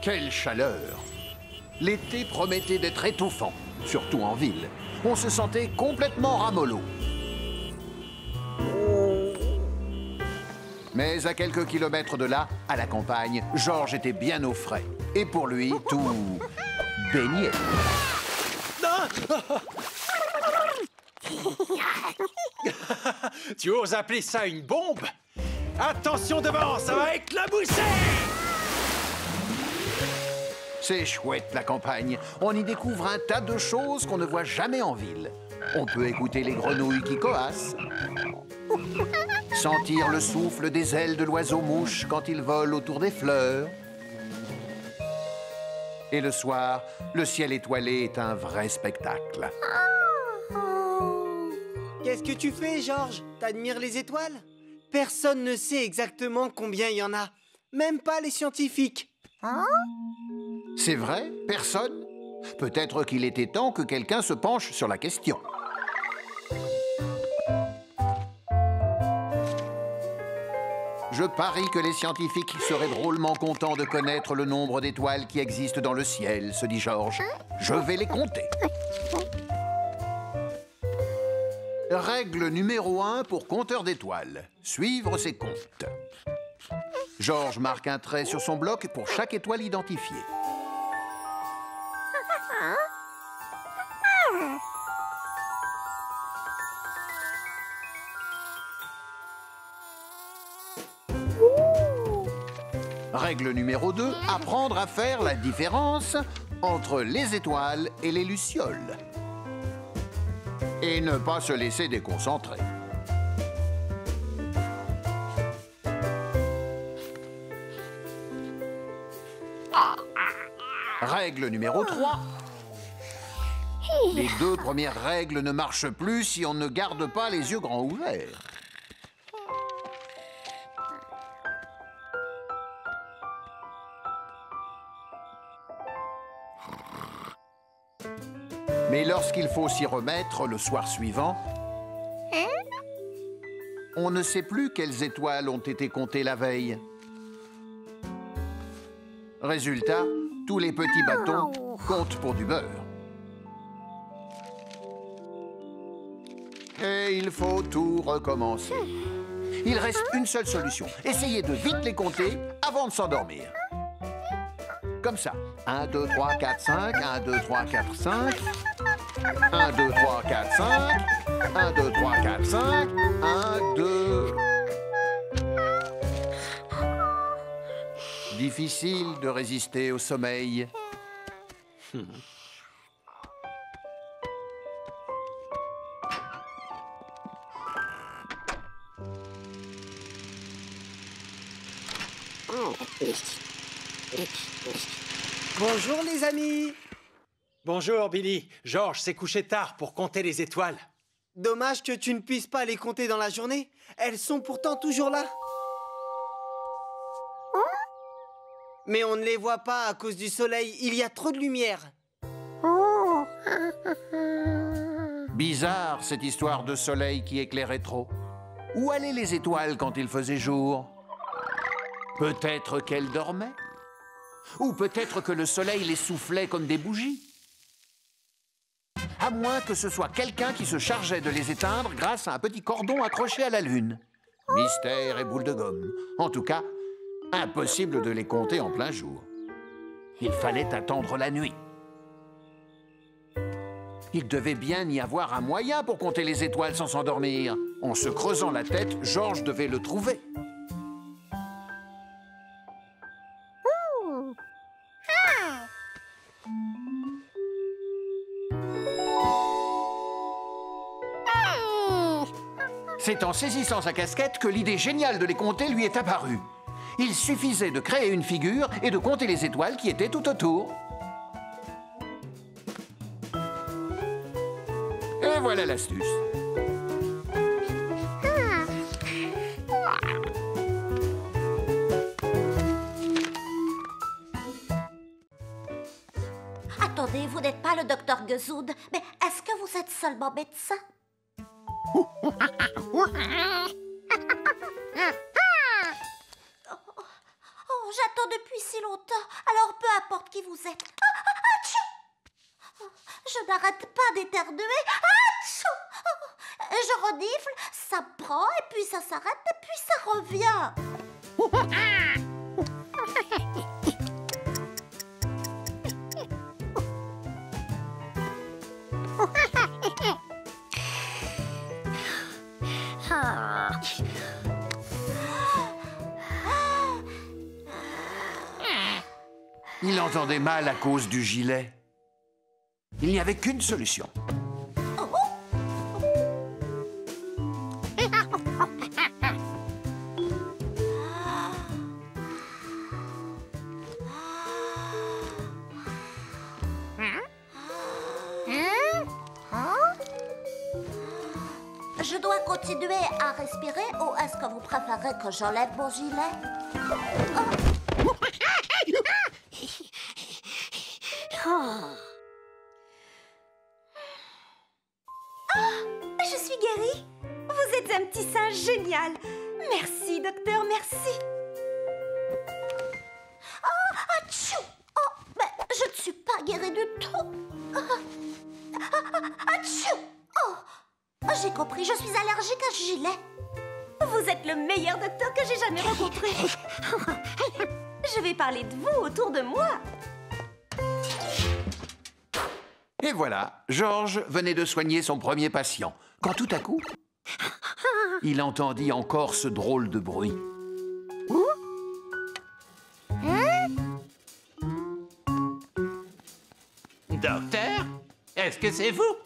Quelle chaleur! L'été promettait d'être étouffant, surtout en ville. On se sentait complètement ramollo. Mais à quelques kilomètres de là, à la campagne, Georges était bien au frais. Et pour lui, tout baignait. Tu oses appeler ça une bombe? Attention devant, ça va éclabousser! C'est chouette, la campagne. On y découvre un tas de choses qu'on ne voit jamais en ville. On peut écouter les grenouilles qui coassent, sentir le souffle des ailes de l'oiseau-mouche quand il vole autour des fleurs. Et le soir, le ciel étoilé est un vrai spectacle. Qu'est-ce que tu fais, Georges? T'admires les étoiles? Personne ne sait exactement combien il y en a. Même pas les scientifiques. C'est vrai? Personne? Peut-être qu'il était temps que quelqu'un se penche sur la question. Je parie que les scientifiques seraient drôlement contents de connaître le nombre d'étoiles qui existent dans le ciel, se dit Georges. Je vais les compter. Règle numéro 1 pour compteur d'étoiles. Suivre ses comptes. Georges marque un trait sur son bloc pour chaque étoile identifiée. Règle numéro 2, apprendre à faire la différence entre les étoiles et les lucioles. Et ne pas se laisser déconcentrer. Règle numéro 3. Les 2 premières règles ne marchent plus si on ne garde pas les yeux grands ouverts. Mais lorsqu'il faut s'y remettre le soir suivant, on ne sait plus quelles étoiles ont été comptées la veille. Résultat, tous les petits bâtons comptent pour du beurre. Et il faut tout recommencer. Il reste une seule solution. Essayez de vite les compter avant de s'endormir. Comme ça. 1, 2, 3, 4, 5. 1, 2, 3, 4, 5. 1, 2, 3, 4, 5. 1, 2, 3, 4, 5. 1, 2... Difficile de résister au sommeil. Bonjour, les amis. Bonjour, Billy. Georges s'est couché tard pour compter les étoiles. Dommage que tu ne puisses pas les compter dans la journée. Elles sont pourtant toujours là. Mais on ne les voit pas à cause du soleil. Il y a trop de lumière. Bizarre, cette histoire de soleil qui éclairait trop. Où allaient les étoiles quand il faisait jour? Peut-être qu'elles dormaient? Ou peut-être que le soleil les soufflait comme des bougies? À moins que ce soit quelqu'un qui se chargeait de les éteindre grâce à un petit cordon accroché à la lune. Mystère et boule de gomme. En tout cas, impossible de les compter en plein jour. Il fallait attendre la nuit. Il devait bien y avoir un moyen pour compter les étoiles sans s'endormir. En se creusant la tête, Georges devait le trouver. C'est en saisissant sa casquette que l'idée géniale de les compter lui est apparue. Il suffisait de créer une figure et de compter les étoiles qui étaient tout autour. Et voilà l'astuce. Attendez, vous n'êtes pas le docteur Gezoud, mais est-ce que vous êtes seulement médecin? Oh, j'attends depuis si longtemps. Alors peu importe qui vous êtes. Atchou! Je n'arrête pas d'éternuer. Atchou! Je renifle, ça prend, et puis ça s'arrête, et puis ça revient. Il entendait mal à cause du gilet. Il n'y avait qu'une solution. Je dois continuer à respirer ou est-ce que vous préférez que j'enlève mon gilet? Je suis guérie. Vous êtes un petit singe génial. Merci, docteur, merci. Atchou! Oh, mais je ne suis pas guérie du tout. Atchou! Oh, j'ai compris, je suis allergique à ce gilet. Vous êtes le meilleur docteur que j'ai jamais rencontré. Je vais parler de vous autour de moi. Et voilà, Georges venait de soigner son premier patient, quand tout à coup, il entendit encore ce drôle de bruit. Docteur, est-ce que c'est vous?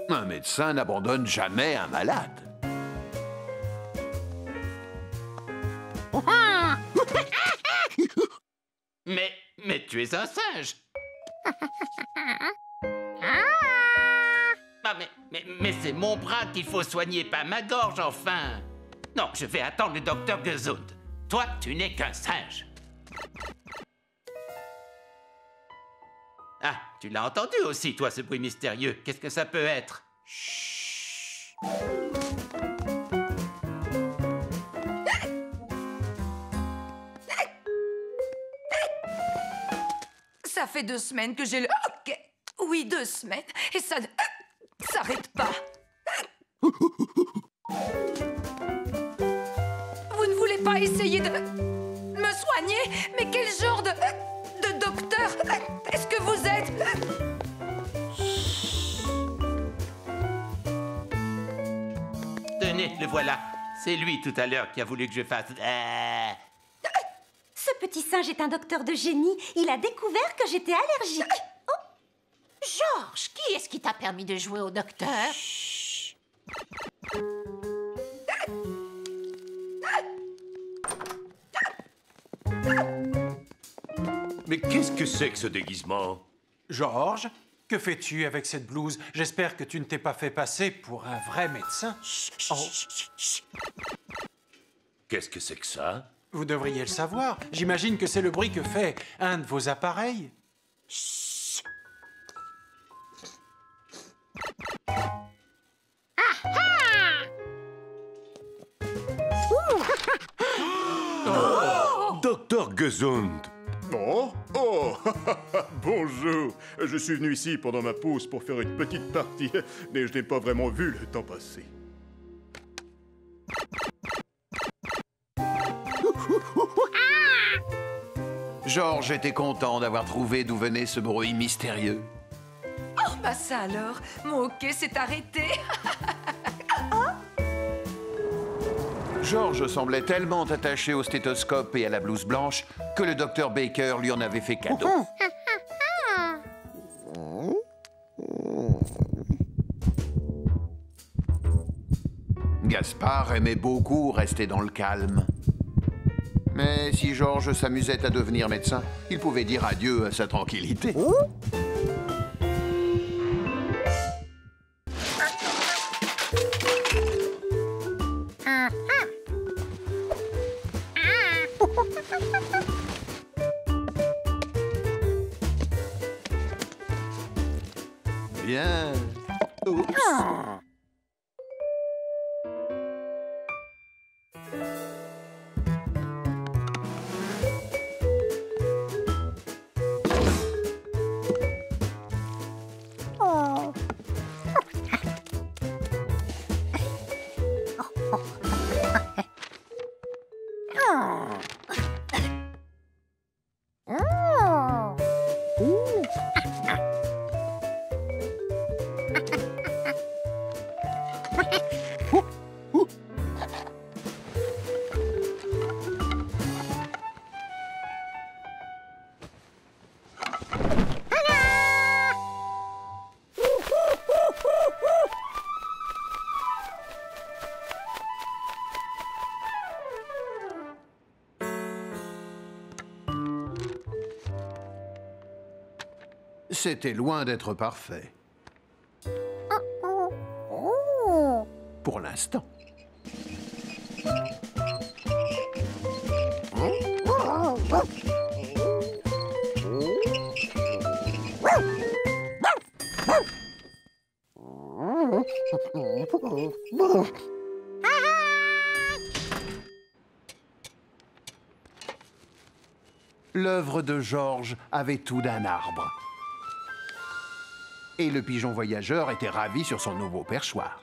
Un médecin n'abandonne jamais un malade. Mais tu es un singe. Ah, mais c'est mon bras qu'il faut soigner, pas ma gorge, enfin. Non, je vais attendre le docteur Gezoud. Toi, tu n'es qu'un singe. Ah, tu l'as entendu aussi, toi, ce bruit mystérieux. Qu'est-ce que ça peut être? Chut. Ça fait 2 semaines que j'ai le... Ok. Oui, 2 semaines. Et ça ne s'arrête pas. Vous ne voulez pas essayer de me soigner? Mais quel genre de docteur est-ce que vous êtes? Tenez, le voilà. C'est lui, tout à l'heure, qui a voulu que je fasse... Ce petit singe est un docteur de génie. Il a découvert que j'étais allergique. Georges, qui est-ce qui t'a permis de jouer au docteur? Mais qu'est-ce que c'est que ce déguisement? Georges, que fais-tu avec cette blouse? J'espère que tu ne t'es pas fait passer pour un vrai médecin. Oh, Qu'est-ce que c'est que ça? vous devriez le savoir. J'imagine que c'est le bruit que fait un de vos appareils. Docteur Gesund. Oh, oh, bonjour. Je suis venu ici pendant ma pause pour faire une petite partie, mais je n'ai pas vraiment vu le temps passer. Georges était content d'avoir trouvé d'où venait ce bruit mystérieux. Oh, bah ça alors. Mon hockey s'est arrêté. Georges semblait tellement attaché au stéthoscope et à la blouse blanche que le docteur Baker lui en avait fait cadeau. Gaspard aimait beaucoup rester dans le calme. Mais si Georges s'amusait à devenir médecin, il pouvait dire adieu à sa tranquillité. Bien. Oups. C'était loin d'être parfait. Pour l'instant. L'œuvre de Georges avait tout d'un arbre. Et le pigeon voyageur était ravi sur son nouveau perchoir.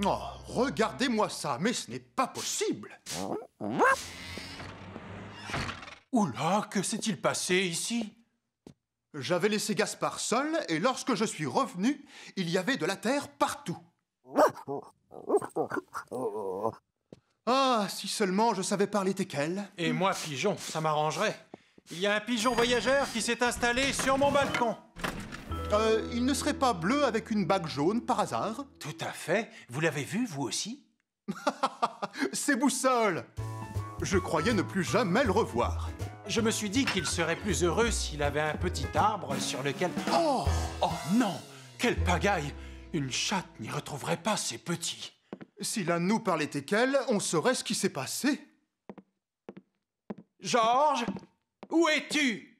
Oh, regardez-moi ça, mais ce n'est pas possible. Oula, que s'est-il passé ici? J'avais laissé Gaspard seul, et lorsque je suis revenu, il y avait de la terre partout. Ah, si seulement je savais parler teckel. Et moi, pigeon, ça m'arrangerait. Il y a un pigeon voyageur qui s'est installé sur mon balcon. Il ne serait pas bleu avec une bague jaune, par hasard? Tout à fait. Vous l'avez vu, vous aussi? C'est Boussole! Je croyais ne plus jamais le revoir. Je me suis dit qu'il serait plus heureux s'il avait un petit arbre sur lequel... Oh! Oh non! Quelle pagaille! Une chatte n'y retrouverait pas ses petits. Si l'un de nous parlait teckel, on saurait ce qui s'est passé. Georges, où es-tu?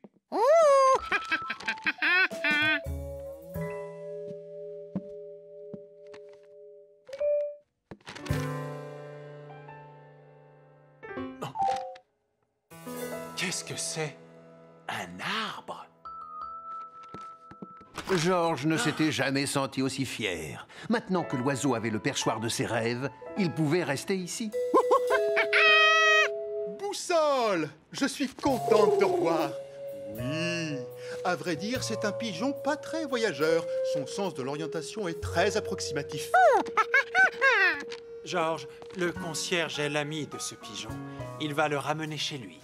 Qu'est-ce que c'est? Un arbre? Georges ne s'était jamais senti aussi fier. Maintenant que l'oiseau avait le perchoir de ses rêves, il pouvait rester ici. Boussole! Je suis content de te revoir. Oui, à vrai dire, c'est un pigeon pas très voyageur. Son sens de l'orientation est très approximatif. Georges, le concierge est l'ami de ce pigeon. Il va le ramener chez lui.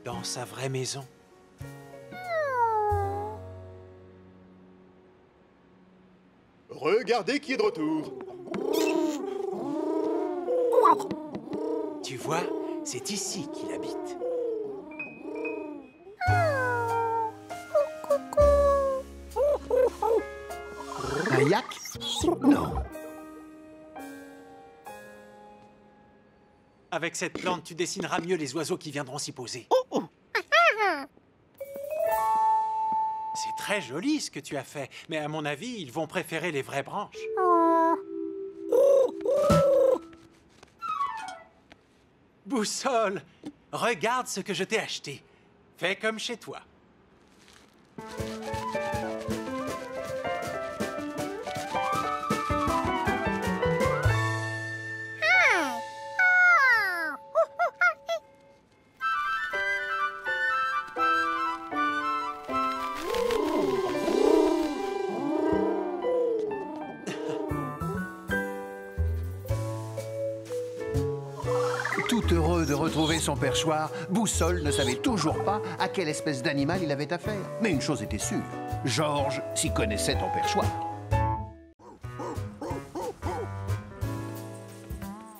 Dans sa vraie maison. Regardez qui est de retour. Tu vois, c'est ici qu'il habite. Un yak? Non. Avec cette plante, tu dessineras mieux les oiseaux qui viendront s'y poser. C'est très joli ce que tu as fait, mais à mon avis, ils vont préférer les vraies branches. Boussole, regarde ce que je t'ai acheté. Fais comme chez toi. Tout heureux de retrouver son perchoir, Boussole ne savait toujours pas à quelle espèce d'animal il avait affaire. Mais une chose était sûre, Georges s'y connaissait en perchoir.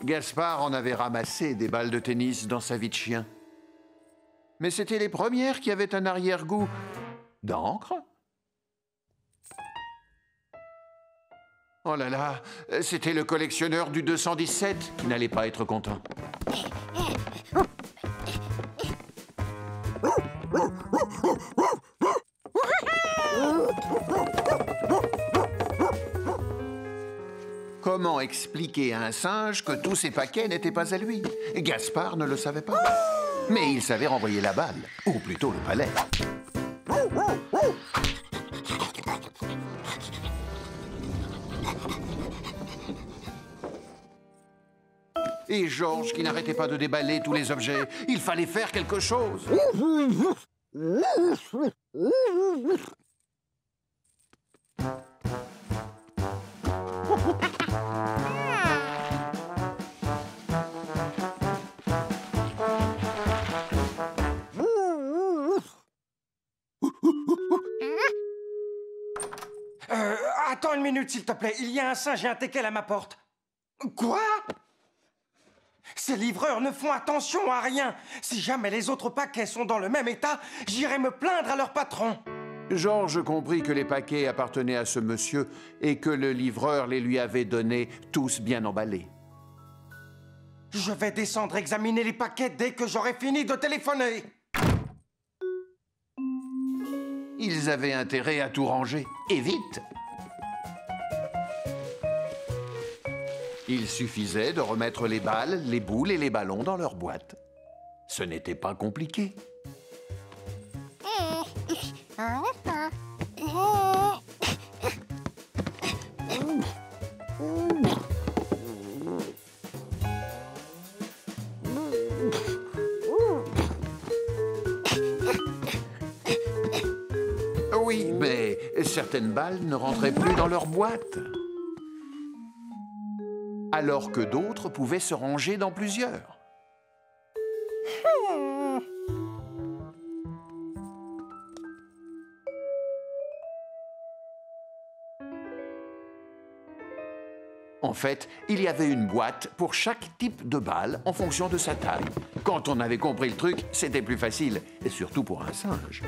Gaspard en avait ramassé des balles de tennis dans sa vie de chien. Mais c'étaient les premières qui avaient un arrière-goût d'encre. Oh là là, c'était le collectionneur du 217 qui n'allait pas être content. Comment expliquer à un singe que tous ses paquets n'étaient pas à lui? Gaspard ne le savait pas. Mais il savait renvoyer la balle, ou plutôt le palais. Et Georges qui n'arrêtait pas de déballer tous les objets. Il fallait faire quelque chose. Attends une minute, s'il te plaît. Il y a un singe et un teckel à ma porte. Quoi? Ces livreurs ne font attention à rien. Si jamais les autres paquets sont dans le même état, j'irai me plaindre à leur patron. Georges comprit que les paquets appartenaient à ce monsieur et que le livreur les lui avait donnés tous bien emballés. Je vais descendre examiner les paquets dès que j'aurai fini de téléphoner. Ils avaient intérêt à tout ranger, et vite. Il suffisait de remettre les balles, les boules et les ballons dans leur boîte. Ce n'était pas compliqué. Oui, mais certaines balles ne rentraient plus dans leur boîte. Alors que d'autres pouvaient se ranger dans plusieurs. En fait, il y avait une boîte pour chaque type de balle en fonction de sa taille. Quand on avait compris le truc, c'était plus facile, et surtout pour un singe.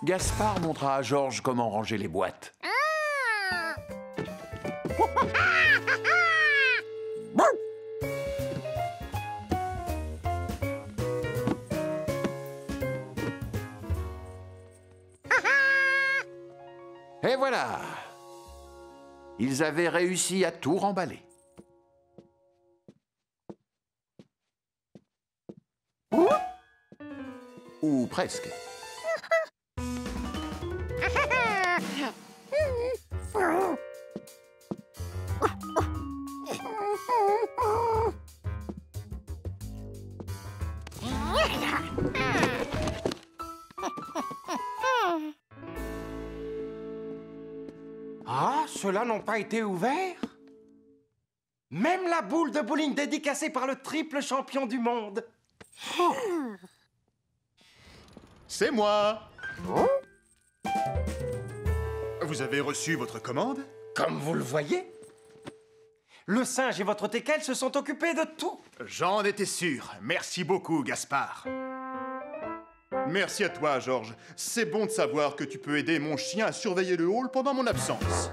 Gaspard montra à Georges comment ranger les boîtes. Et voilà! Ils avaient réussi à tout remballer. Ou presque. Ah, ceux-là n'ont pas été ouverts? Même la boule de bowling dédicacée par le triple champion du monde. Oh. C'est moi. Vous avez reçu votre commande? Comme vous le voyez, le singe et votre teckel se sont occupés de tout. J'en étais sûr. Merci beaucoup, Gaspard. Merci à toi, Georges. C'est bon de savoir que tu peux aider mon chien à surveiller le hall pendant mon absence.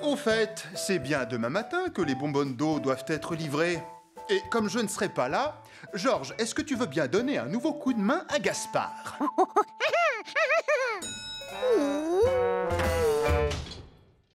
Au fait, c'est bien demain matin que les bonbonnes d'eau doivent être livrées. Et comme je ne serai pas là, Georges, est-ce que tu veux bien donner un nouveau coup de main à Gaspard?